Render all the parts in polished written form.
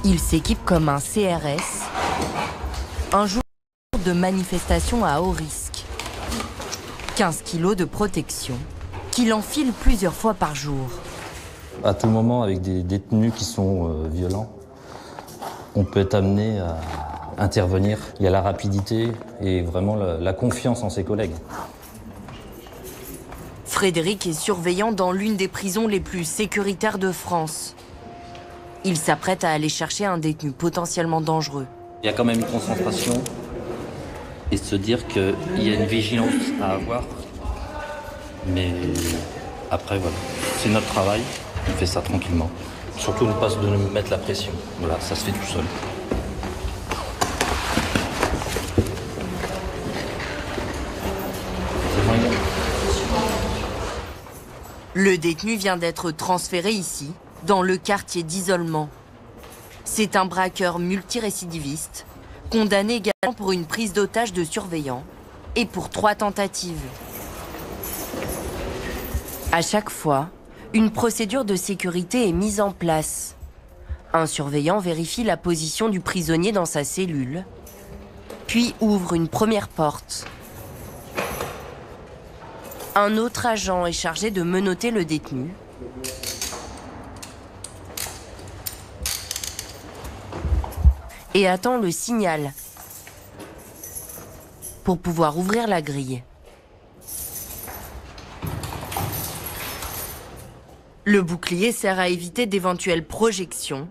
Il s'équipe comme un CRS, un jour de manifestation à haut risque. 15 kilos de protection, qu'il enfile plusieurs fois par jour. À tout moment, avec des détenus qui sont violents, on peut être amené à intervenir. Il y a la rapidité et vraiment la confiance en ses collègues. Frédéric est surveillant dans l'une des prisons les plus sécuritaires de France. Il s'apprête à aller chercher un détenu potentiellement dangereux. Il y a quand même une concentration et se dire qu'il y a une vigilance à avoir. Mais après, voilà, c'est notre travail, on fait ça tranquillement. Surtout ne pas se mettre la pression. Voilà, ça se fait tout seul. Le détenu vient d'être transféré ici, dans le quartier d'isolement. C'est un braqueur multirécidiviste, condamné également pour une prise d'otage de surveillant et pour 3 tentatives. À chaque fois, une procédure de sécurité est mise en place. Un surveillant vérifie la position du prisonnier dans sa cellule, puis ouvre une première porte. Un autre agent est chargé de menotter le détenu. Et attend le signal pour pouvoir ouvrir la grille. Le bouclier sert à éviter d'éventuelles projections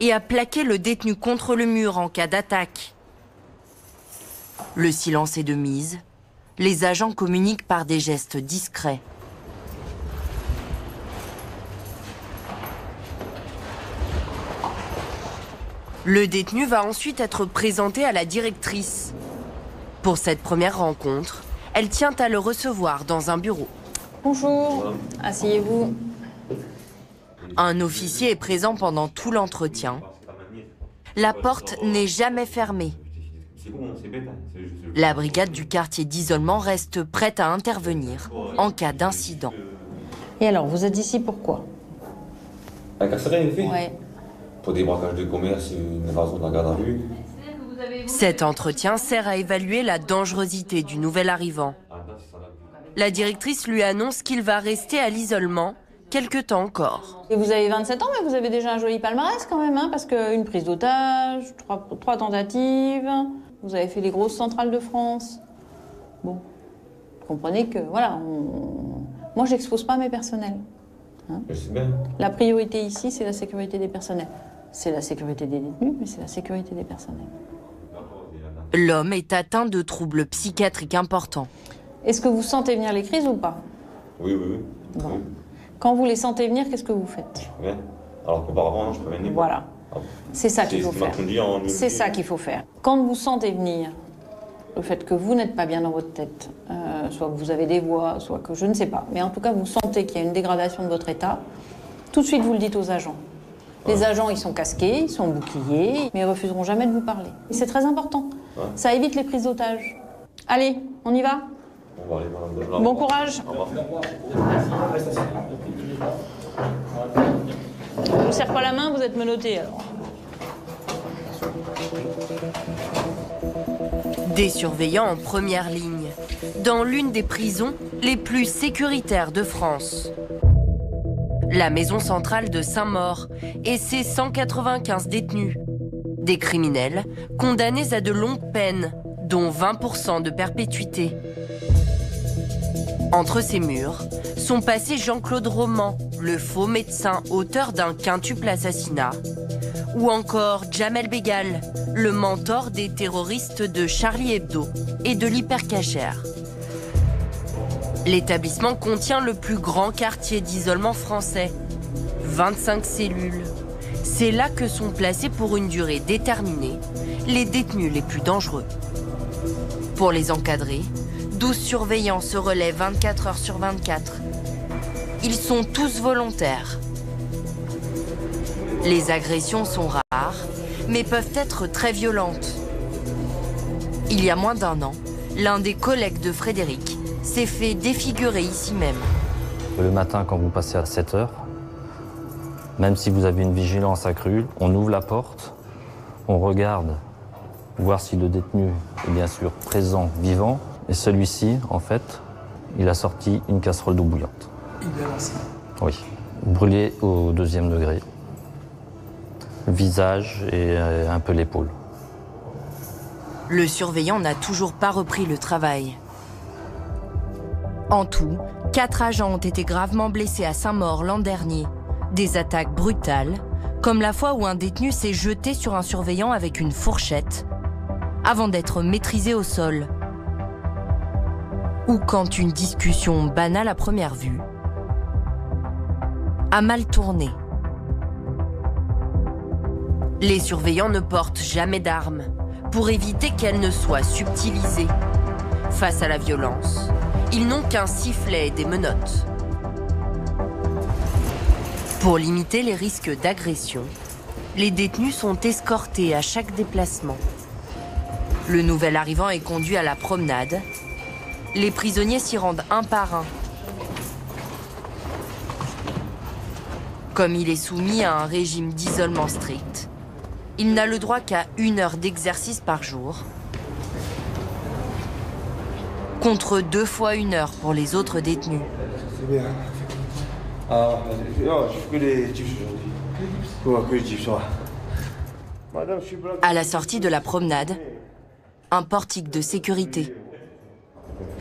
et à plaquer le détenu contre le mur en cas d'attaque. Le silence est de mise. Les agents communiquent par des gestes discrets. Le détenu va ensuite être présenté à la directrice. Pour cette première rencontre, elle tient à le recevoir dans un bureau. Bonjour, asseyez-vous. Un officier est présent pendant tout l'entretien. La porte n'est jamais fermée. La brigade du quartier d'isolement reste prête à intervenir en cas d'incident. Et alors, vous êtes ici pourquoi? Incarcéré, en fait. Ouais. Pour des braquages de commerce et une évasion de la garde à vue. Cet entretien sert à évaluer la dangerosité du nouvel arrivant. La directrice lui annonce qu'il va rester à l'isolement quelque temps encore. Et vous avez 27 ans, mais vous avez déjà un joli palmarès quand même, hein, parce qu'une prise d'otage, 3 tentatives, vous avez fait les grosses centrales de France. Bon, vous comprenez que, voilà, moi j'expose pas mes personnels. Hein. Je sais bien. La priorité ici, c'est la sécurité des personnels. C'est la sécurité des détenus, mais c'est la sécurité des personnels. L'homme est atteint de troubles psychiatriques importants. Est-ce que vous sentez venir les crises ou pas? Oui, oui, oui. Bon. Oui. Quand vous les sentez venir, qu'est-ce que vous faites? Ouais. Alors qu'auparavant, non, je peux venir. Voilà. C'est ça qu'il faut faire. C'est ça qu'il faut faire. Quand vous sentez venir le fait que vous n'êtes pas bien dans votre tête, soit que vous avez des voix, soit que je ne sais pas, mais en tout cas vous sentez qu'il y a une dégradation de votre état, tout de suite vous le dites aux agents. Les agents, ils sont casqués, ils sont boucliers, mais ils refuseront jamais de vous parler. Et c'est très important. Ouais. Ça évite les prises d'otages. Allez, on y va? On va aller, madame. Bon courage. Au revoir. Je vous serre pas la main, vous êtes menotté alors. Des surveillants en première ligne, dans l'une des prisons les plus sécuritaires de France. La maison centrale de Saint-Maur et ses 195 détenus. Des criminels condamnés à de longues peines, dont 20% de perpétuité. Entre ces murs sont passés Jean-Claude Roman, le faux médecin auteur d'un quintuple assassinat, ou encore Jamel Bégal, le mentor des terroristes de Charlie Hebdo et de l'Hypercacher. L'établissement contient le plus grand quartier d'isolement français, 25 cellules. C'est là que sont placés pour une durée déterminée les détenus les plus dangereux. Pour les encadrer, 12 surveillants se relaient 24 heures sur 24. Ils sont tous volontaires. Les agressions sont rares, mais peuvent être très violentes. Il y a moins d'1 an, l'un des collègues de Frédéric s'est fait défigurer ici même. Le matin, quand vous passez à 7 heures, Même si vous avez une vigilance accrue, on ouvre la porte, on regarde, voir si le détenu est bien sûr présent, vivant. Et celui-ci, en fait, il a sorti une casserole d'eau bouillante. Oui, brûlée au 2e degré. Le visage et un peu l'épaule. Le surveillant n'a toujours pas repris le travail. En tout, 4 agents ont été gravement blessés à Saint-Maur l'an dernier. Des attaques brutales, comme la fois où un détenu s'est jeté sur un surveillant avec une fourchette, avant d'être maîtrisé au sol. Ou quand une discussion banale à première vue a mal tourné. Les surveillants ne portent jamais d'armes pour éviter qu'elles ne soient subtilisées. Face à la violence, ils n'ont qu'un sifflet et des menottes. Pour limiter les risques d'agression, les détenus sont escortés à chaque déplacement. Le nouvel arrivant est conduit à la promenade. Les prisonniers s'y rendent un par un. Comme il est soumis à un régime d'isolement strict, il n'a le droit qu'à 1 heure d'exercice par jour, contre 2 fois 1 heure pour les autres détenus. C'est bien. Ah, je fais que des chips aujourd'hui. Que des chips, ça. Madame, je suis blanc. À la sortie de la promenade, un portique de sécurité.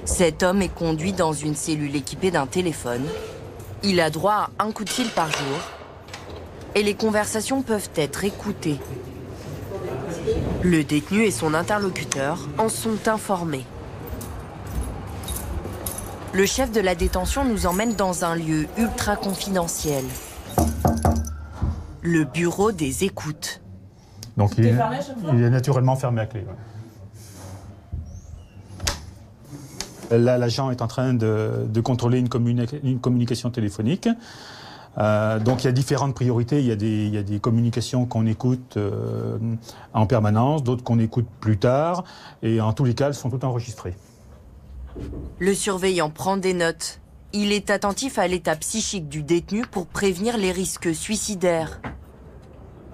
Cet homme est conduit dans une cellule équipée d'un téléphone. Il a droit à un coup de fil par jour et les conversations peuvent être écoutées. Le détenu et son interlocuteur en sont informés. Le chef de la détention nous emmène dans un lieu ultra confidentiel. Le bureau des écoutes. Donc il est naturellement fermé à clé. Ouais. Là, l'agent est en train de contrôler une communication téléphonique. Donc il y a différentes priorités. Il y a des communications qu'on écoute en permanence, d'autres qu'on écoute plus tard. Et en tous les cas, elles sont toutes enregistrées. Le surveillant prend des notes. Il est attentif à l'état psychique du détenu pour prévenir les risques suicidaires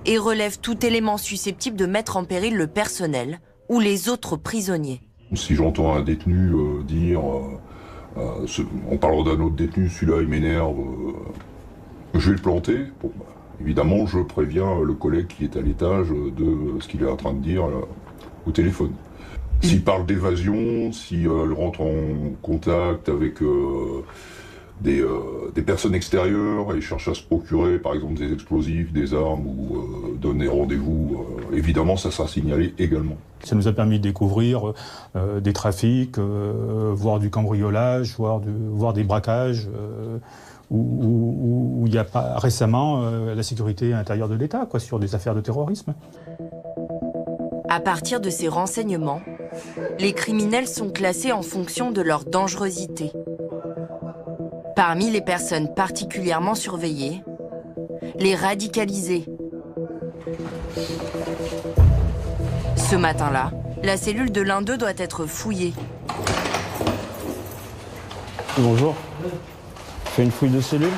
et relève tout élément susceptible de mettre en péril le personnel ou les autres prisonniers. Si j'entends un détenu dire on parle d'un autre détenu, celui-là il m'énerve, je vais le planter. Bon, évidemment, je préviens le collègue qui est à l'étage de ce qu'il est en train de dire au téléphone. S'il parle d'évasion, s'il rentre en contact avec des personnes extérieures et cherche à se procurer par exemple des explosifs, des armes ou donner rendez-vous, évidemment ça sera signalé également. Ça nous a permis de découvrir des trafics, voir du cambriolage, voir des braquages, où il y a pas récemment la sécurité intérieure de l'État, sur des affaires de terrorisme. À partir de ces renseignements, les criminels sont classés en fonction de leur dangerosité. Parmi les personnes particulièrement surveillées, les radicalisés. Ce matin-là, la cellule de l'un d'eux doit être fouillée. Bonjour. Fais une fouille de cellule.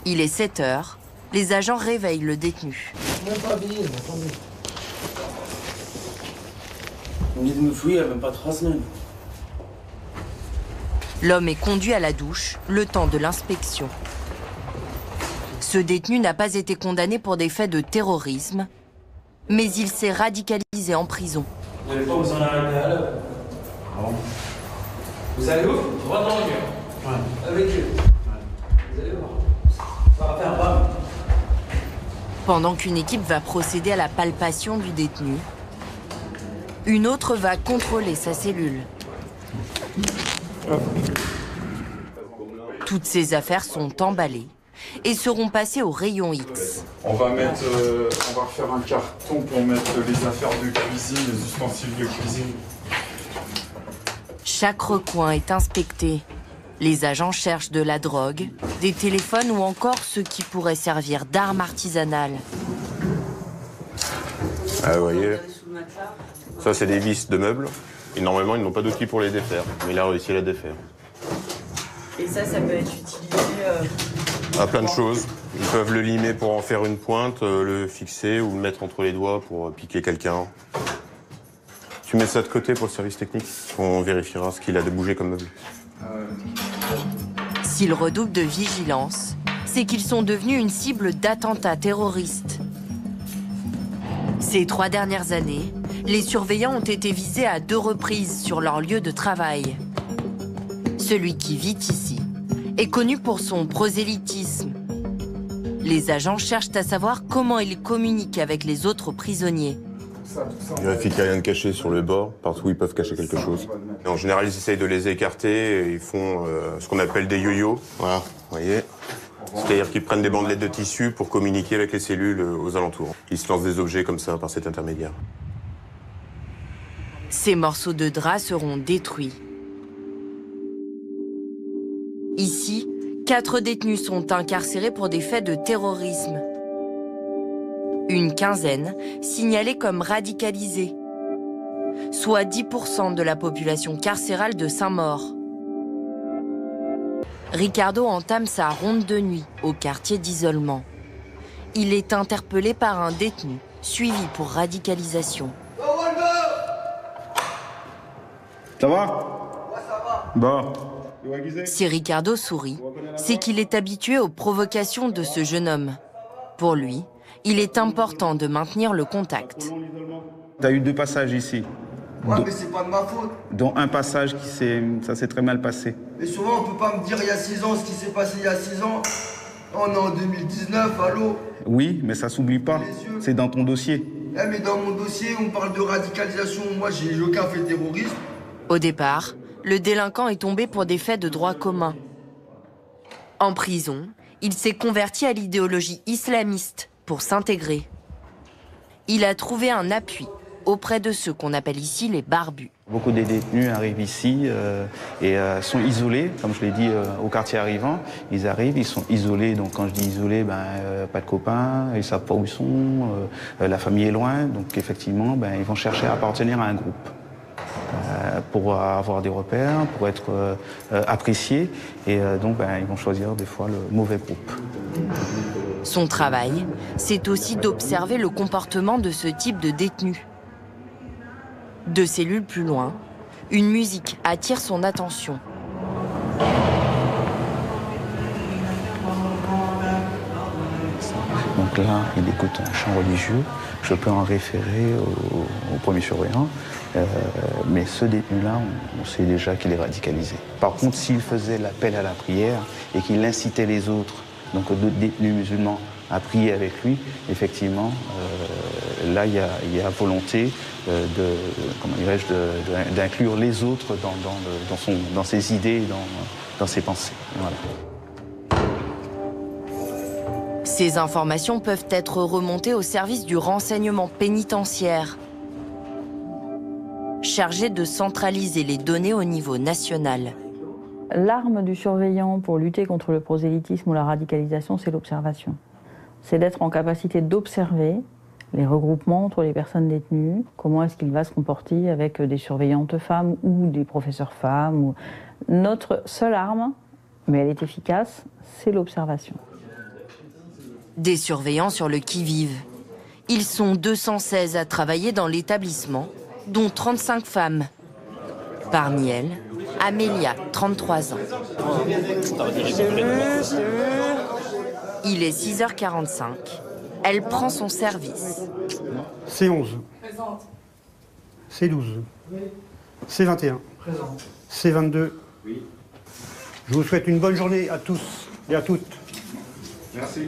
Il est 7 heures. Les agents réveillent le détenu. Même pas habillé, attendez. On dit de me fouiller, il n'y a même pas 3 semaines. L'homme est conduit à la douche, le temps de l'inspection. Ce détenu n'a pas été condamné pour des faits de terrorisme, mais il s'est radicalisé en prison. Vous n'allez pas vous en arrêter à l'heure. Non. Vous allez où? Droit dans le cœur. Ouais. Avec eux. Ouais. Vous allez voir. Ça va faire bam. Pendant qu'une équipe va procéder à la palpation du détenu, une autre va contrôler sa cellule. Toutes ces affaires sont emballées et seront passées au rayon X. On va refaire un carton pour mettre les affaires de cuisine, les ustensiles de cuisine. Chaque recoin est inspecté. Les agents cherchent de la drogue, des téléphones ou encore ce qui pourrait servir d'arme artisanale. Ah, vous voyez, ça c'est des vis de meubles. Et normalement, ils n'ont pas d'outils pour les défaire. Mais il a réussi à les défaire. Et ça peut être utilisé À plein de choses. Ils peuvent le limer pour en faire une pointe, le fixer ou le mettre entre les doigts pour piquer quelqu'un. Tu mets ça de côté pour le service technique. On vérifiera ce qu'il a de bougé comme meuble. S'ils redoublent de vigilance, c'est qu'ils sont devenus une cible d'attentats terroristes. Ces 3 dernières années, les surveillants ont été visés à 2 reprises sur leur lieu de travail. Celui qui vit ici est connu pour son prosélytisme. Les agents cherchent à savoir comment il communique avec les autres prisonniers. Il vérifie qu'il n'y a rien de caché sur le bord, partout où ils peuvent cacher quelque chose. Et en général, ils essayent de les écarter et ils font ce qu'on appelle des yo-yo. Voilà, vous voyez. C'est-à-dire qu'ils prennent des bandelettes de tissu pour communiquer avec les cellules aux alentours. Ils se lancent des objets comme ça par cet intermédiaire. Ces morceaux de drap seront détruits. Ici, 4 détenus sont incarcérés pour des faits de terrorisme. Une quinzaine signalés comme radicalisés, soit 10% de la population carcérale de Saint-Maur. Ricardo entame sa ronde de nuit au quartier d'isolement. Il est interpellé par un détenu, suivi pour radicalisation. Ça va? Bon. Si Ricardo sourit, c'est qu'il est habitué aux provocations de ce jeune homme. Pour lui, il est important de maintenir le contact. T'as eu 2 passages ici. Ouais, mais c'est pas de ma faute. Dont un passage ça s'est très mal passé. Mais souvent, on peut pas me dire il y a 6 ans ce qui s'est passé il y a 6 ans. On est en 2019, allô? Oui, mais ça s'oublie pas. C'est dans ton dossier. Eh, mais dans mon dossier, on parle de radicalisation. Moi, j'ai aucun fait terroriste. Au départ, le délinquant est tombé pour des faits de droit commun. En prison, il s'est converti à l'idéologie islamiste pour s'intégrer. Il a trouvé un appui auprès de ceux qu'on appelle ici les barbus. Beaucoup des détenus arrivent ici et sont isolés, comme je l'ai dit au quartier arrivant. Ils arrivent, ils sont isolés, donc quand je dis isolés, pas de copains, ils ne savent pas où ils sont, la famille est loin, donc effectivement, ils vont chercher à appartenir à un groupe. Pour avoir des repères, pour être appréciés, et donc ils vont choisir des fois le mauvais groupe. Son travail, c'est aussi d'observer le comportement de ce type de détenus. 2 cellules plus loin, une musique attire son attention. Donc là, il écoute un chant religieux. Je peux en référer au premier surveillant. Mais ce détenu-là, on sait déjà qu'il est radicalisé. Par contre, s'il faisait l'appel à la prière et qu'il incitait les autres, donc d'autres détenus musulmans, à prier avec lui, effectivement, là, il y a volonté d'inclure les autres dans ses idées, dans ses pensées. Voilà. Ces informations peuvent être remontées au service du renseignement pénitentiaire, chargé de centraliser les données au niveau national. L'arme du surveillant pour lutter contre le prosélytisme ou la radicalisation, c'est l'observation. C'est d'être en capacité d'observer les regroupements entre les personnes détenues, comment est-ce qu'il va se comporter avec des surveillantes femmes ou des professeurs femmes. Notre seule arme, mais elle est efficace, c'est l'observation. Des surveillants sur le qui-vive. Ils sont 216 à travailler dans l'établissement, dont 35 femmes. Parmi elles, Amélia, 33 ans. Il est 6h45. Elle prend son service. C11. C12. C21. C22. Je vous souhaite une bonne journée à tous et à toutes. Merci.